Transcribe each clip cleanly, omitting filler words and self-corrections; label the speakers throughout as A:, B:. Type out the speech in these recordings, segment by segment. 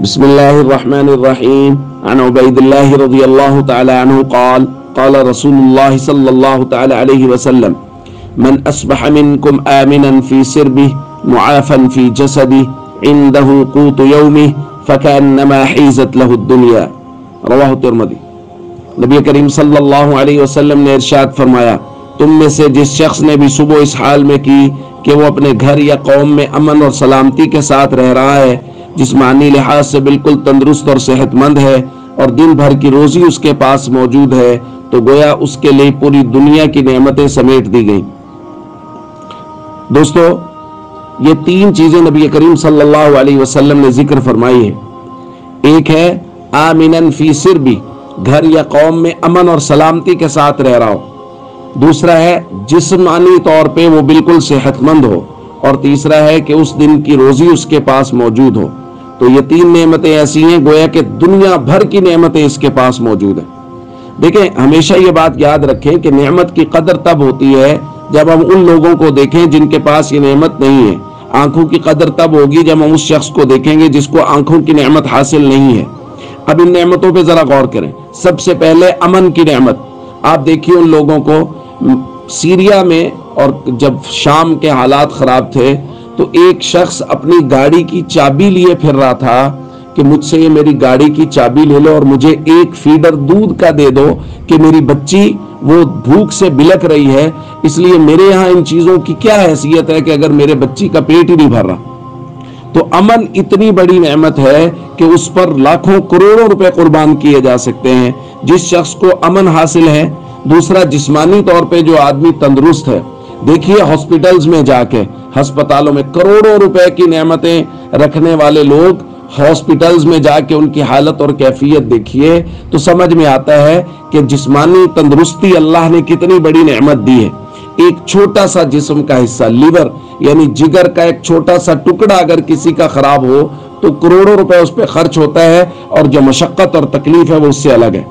A: بسم الله الرحمن الرحيم عن عبيد الله رضي الله تعالى عنه قال قال رسول الله صلى الله تعالى عليه وسلم من أصبح منكم آمنا في سربه معافا في جسده عنده قوت يومه فكأنما حيزت له الدنيا رواه الترمذی۔ نبی کریم صلی اللہ علیہ وسلم نے ارشاد فرمایا، تم میں سے جس شخص نے بھی صبح اس حال میں کی کہ وہ اپنے گھر یا قوم میں امن اور سلامتی کے ساتھ رہ رہا ہے، جسمانی لحاظ سے بالکل تندرست اور صحت مند ہے اور دن بھر کی روزی اس کے پاس موجود ہے، تو گویا اس کے لیے پوری دنیا کی نعمتیں سمیٹ دی گئیں۔ دوستو، یہ تین چیزیں نبی کریم صلی اللہ علیہ وسلم نے ذکر فرمائی ہیں۔ ایک ہے آمنن فی سربی، گھر یا قوم میں امن اور سلامتی کے ساتھ رہ رہا ہو۔ دوسرا ہے جسمانی طور پہ وہ بالکل صحت مند ہو، اور تیسرا ہے کہ اس دن کی روزی اس کے پاس موجود ہو۔ تو یہ تین نعمتیں ایسی ہیں گویا کہ دنیا بھر کی نعمتیں اس کے پاس موجود ہیں۔ دیکھیں، ہمیشہ یہ بات یاد رکھیں کہ نعمت کی قدر تب ہوتی ہے جب ہم ان لوگوں کو دیکھیں جن کے پاس یہ نعمت نہیں ہے۔ آنکھوں کی قدر تب ہوگی جب ہم اس شخص کو دیکھیں گے جس کو آنکھوں کی نعمت حاصل نہیں ہے۔ اب ان نعمتوں پہ ذرا غور کریں۔ سب سے پہلے امن کی نعمت۔ آپ دیکھیے ان لوگوں کو سیریا میں، اور جب شام کے حالات خراب تھے تو ایک شخص اپنی گاڑی کی چابی لیے پھر رہا تھا کہ مجھ سے یہ میری گاڑی کی چابی لے لو اور مجھے ایک فیڈر دودھ کا دے دو کہ میری بچی وہ بھوک سے بلک رہی ہے، اس لیے میرے یہاں ان چیزوں کی کیا حیثیت ہے کہ اگر میرے بچی کا پیٹ ہی نہیں بھر رہا۔ تو امن اتنی بڑی نعمت ہے کہ اس پر لاکھوں کروڑوں روپے قربان کیے جا سکتے ہیں جس شخص کو امن حاصل ہے۔ دوسرا، جسمانی طور پہ جو آدمی تندرست ہے، دیکھیے ہاسپٹلز میں جا کے، ہسپتالوں میں کروڑوں روپے کی نعمتیں رکھنے والے لوگ ہاسپٹلز میں جا کے ان کی حالت اور کیفیت دیکھیے تو سمجھ میں آتا ہے کہ جسمانی تندرستی اللہ نے کتنی بڑی نعمت دی ہے۔ ایک چھوٹا سا جسم کا حصہ، لیور یعنی جگر کا ایک چھوٹا سا ٹکڑا اگر کسی کا خراب ہو تو کروڑوں روپے اس پہ خرچ ہوتا ہے، اور جو مشقت اور تکلیف ہے وہ اس سے الگ ہے۔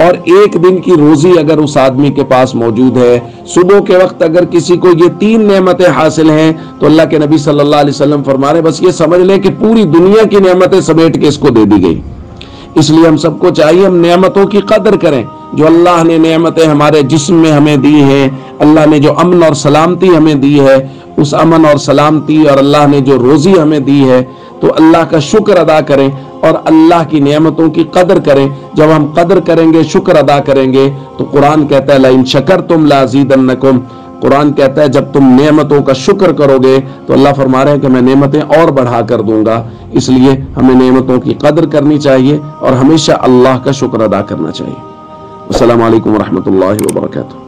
A: اور ایک دن کی روزی اگر اس آدمی کے پاس موجود ہے، صبح کے وقت اگر کسی کو یہ تین نعمتیں حاصل ہیں تو اللہ کے نبی صلی اللہ علیہ وسلم فرما رہے بس یہ سمجھ لیں کہ پوری دنیا کی نعمتیں سمیٹ کے اس کو دے دی گئی۔ اس لیے ہم سب کو چاہیے ہم نعمتوں کی قدر کریں جو اللہ نے نعمتیں ہمارے جسم میں ہمیں دی ہیں۔ اللہ نے جو امن اور سلامتی ہمیں دی ہے، اس امن اور سلامتی اور اللہ نے جو روزی ہمیں دی ہے، تو اللہ کا شکر ادا کریں اور اللہ کی نعمتوں کی قدر کریں۔ جب ہم قدر کریں گے، شکر ادا کریں گے، تو قرآن کہتا ہے لَإِن شَكَرْتُمْ لَأَزِيدَنَّكُمْ، قرآن کہتا ہے جب تم نعمتوں کا شکر کرو گے تو اللہ فرما رہے ہیں کہ میں نعمتیں اور بڑھا کر دوں گا۔ اس لیے ہمیں نعمتوں کی قدر کرنی چاہیے اور ہمیشہ اللہ کا شکر ادا کرنا چاہیے۔ السلام علیکم ورحمۃ اللہ وبرکاتہ۔